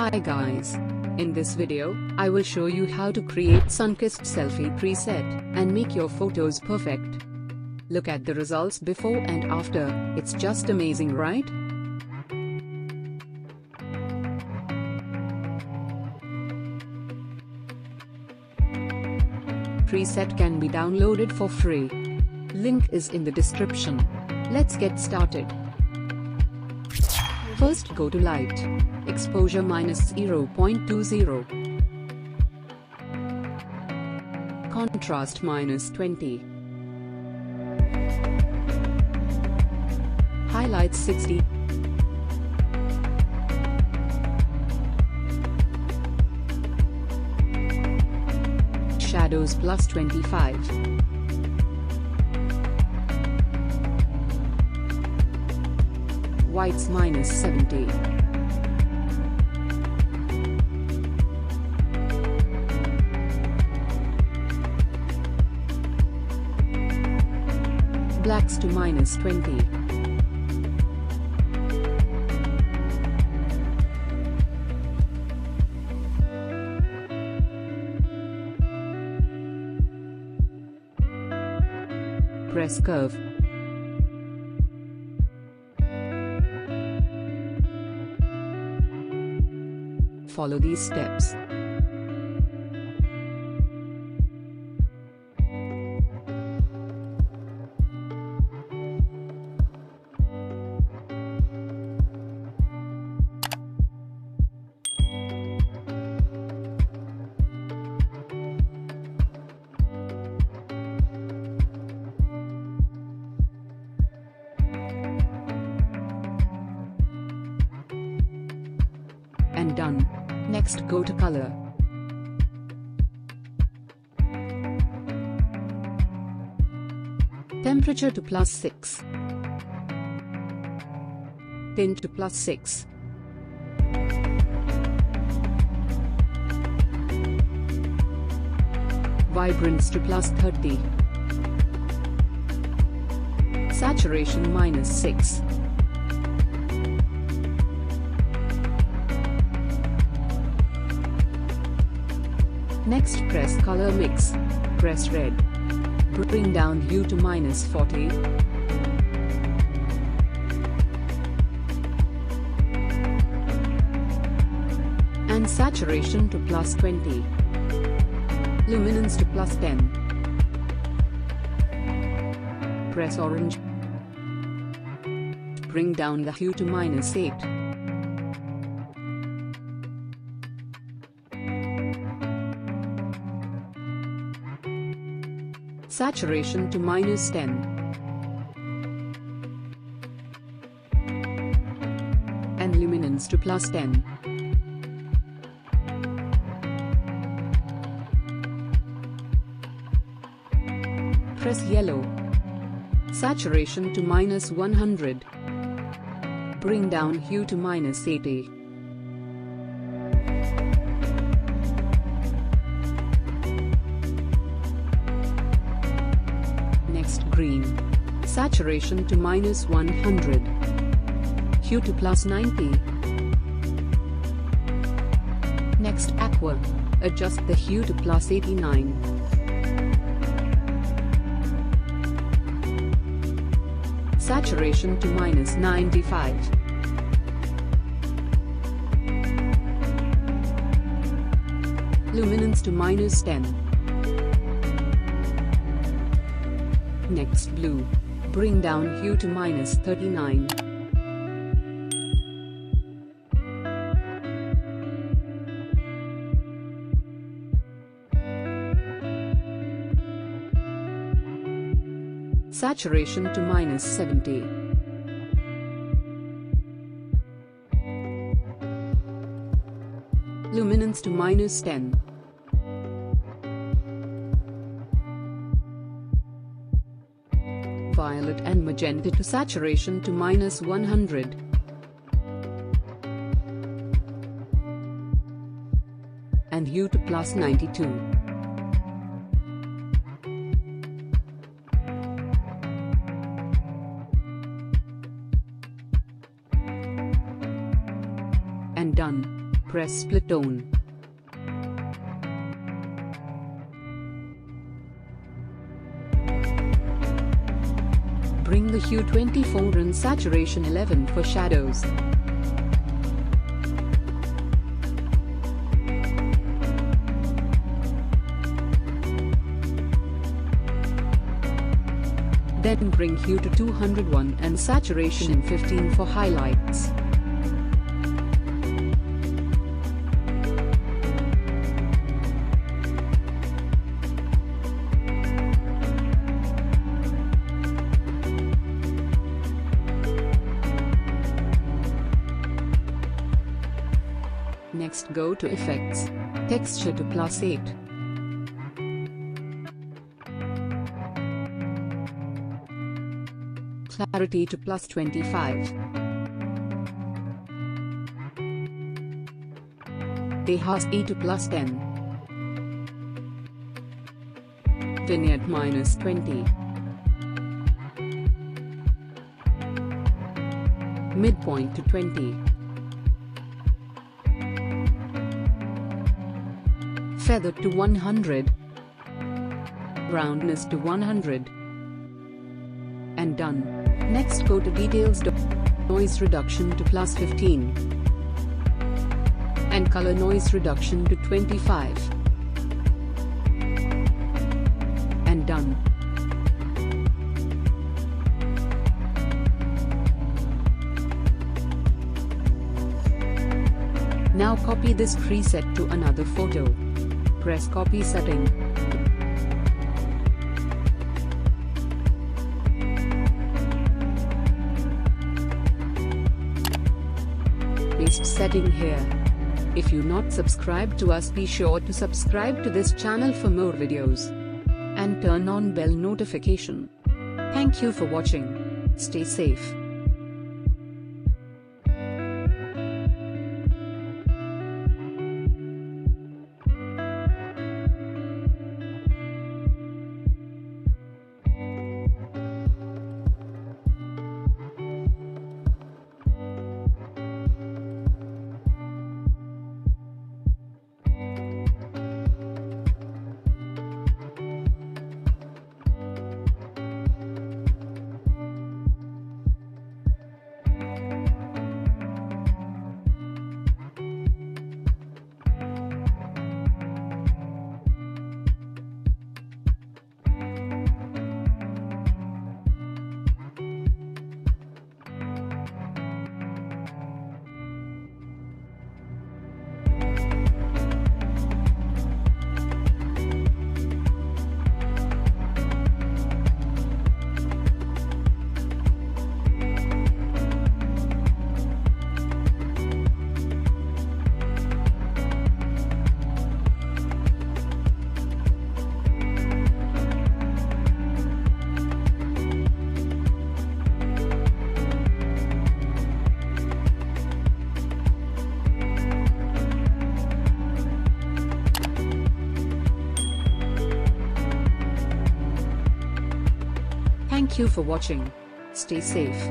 Hi guys. In this video, I will show you how to create Sunkissed selfie preset and make your photos perfect. Look at the results before and after, it's just amazing, right? Preset can be downloaded for free. Link is in the description. Let's get started. First go to Light. Exposure -0.20. Contrast -20. Highlights 60. Shadows +25. Whites -70. Blacks to -20. Press curve. Follow these steps. And done. Next go to color. Temperature to +6. Tint to +6. Vibrance to +30. Saturation -6. Next press color mix. Press red. Bring down hue to -40. And saturation to +20. Luminance to +10. Press orange. Bring down the hue to -8. Saturation to -10. And luminance to +10. Press yellow. Saturation to -100. Bring down hue to -80. Green. Saturation to -100. Hue to +90. Next aqua. Adjust the hue to +89. Saturation to -95. Luminance to -10. Next blue. Bring down hue to -39. Saturation to -70. Luminance to -10. Violet and magenta to saturation to -100. And hue to +92. And done. Press split tone. Bring the hue 24 and saturation 11 for shadows. Then bring hue to 201 and saturation in 15 for highlights. Next go to Effects, Texture to +8. Clarity to +25. Opacity to +10. Vignette -20. Midpoint to 20. Feather to 100. Roundness to 100. And done. Next go to Details, Noise Reduction to +15. And Color Noise Reduction to 25. And done. Now copy this preset to another photo. Press Copy Setting. Paste setting here. If you not subscribed to us, be sure to subscribe to this channel for more videos. And turn on bell notification. Thank you for watching. Stay safe. Thank you for watching. Stay safe.